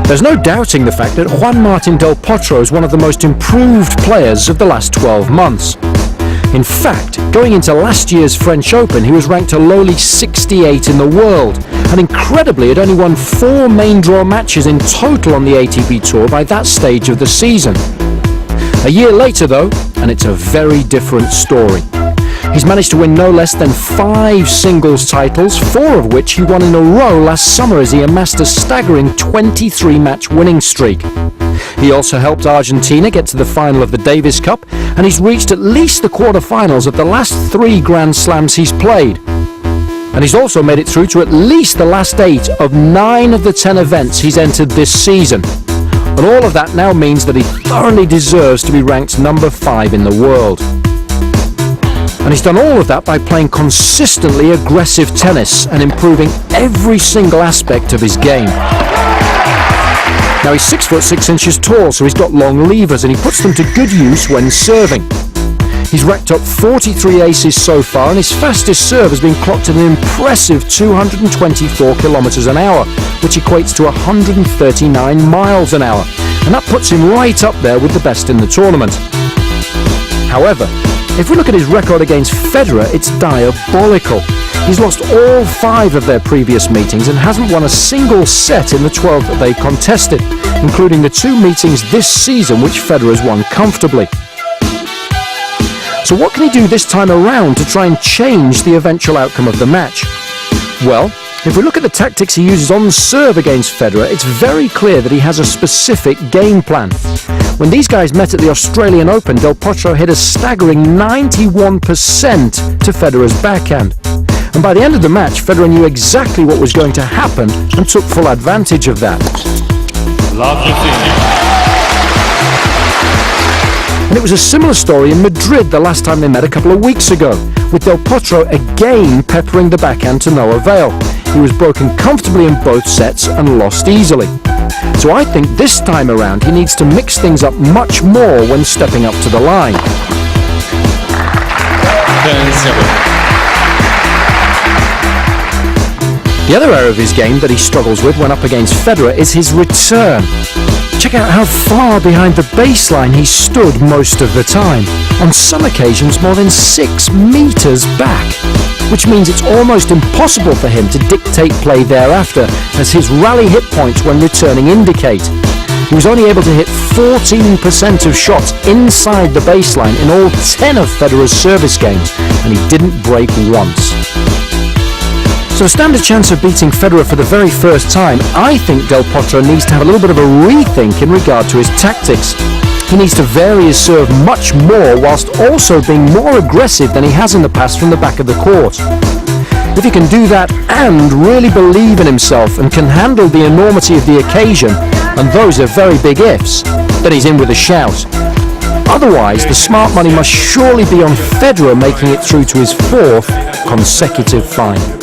There's no doubting the fact that Juan Martín del Potro is one of the most improved players of the last 12 months. In fact, going into last year's French Open, he was ranked a lowly 68 in the world, and incredibly had only won 4 main draw matches in total on the ATP Tour by that stage of the season. A year later though, and it's a very different story. He's managed to win no less than 5 singles titles, 4 of which he won in a row last summer as he amassed a staggering 23-match winning streak. He also helped Argentina get to the final of the Davis Cup, and he's reached at least the quarter-finals of the last 3 Grand Slams he's played. And he's also made it through to at least the last 8 of 9 of the 10 events he's entered this season. And all of that now means that he thoroughly deserves to be ranked number 5 in the world. And he's done all of that by playing consistently aggressive tennis and improving every single aspect of his game. Now he's 6 foot 6 inches tall, so he's got long levers, and he puts them to good use when serving. He's racked up 43 aces so far, and his fastest serve has been clocked at an impressive 224 kilometers an hour, which equates to 139 miles an hour, and that puts him right up there with the best in the tournament. However, if we look at his record against Federer, it's diabolical. He's lost all 5 of their previous meetings and hasn't won a single set in the 12 that they contested, including the 2 meetings this season which Federer's won comfortably. So what can he do this time around to try and change the eventual outcome of the match? Well, if we look at the tactics he uses on serve against Federer, it's very clear that he has a specific game plan. When these guys met at the Australian Open, Del Potro hit a staggering 91% to Federer's backhand. And by the end of the match, Federer knew exactly what was going to happen and took full advantage of that. And it was a similar story in Madrid the last time they met a couple of weeks ago, with Del Potro again peppering the backhand to no avail. He was broken comfortably in both sets and lost easily. So I think this time around he needs to mix things up much more when stepping up to the line. The other area of his game that he struggles with when up against Federer is his return. Check out how far behind the baseline he stood most of the time, on some occasions more than 6 meters back, which means it's almost impossible for him to dictate play thereafter, as his rally hit points when returning indicate. He was only able to hit 14% of shots inside the baseline in all 10 of Federer's service games, and he didn't break once. So to stand a chance of beating Federer for the very first time, I think Del Potro needs to have a little bit of a rethink in regard to his tactics. He needs to vary his serve much more whilst also being more aggressive than he has in the past from the back of the court. If he can do that and really believe in himself and can handle the enormity of the occasion, and those are very big ifs, then he's in with a shout. Otherwise, the smart money must surely be on Federer making it through to his 4th consecutive final.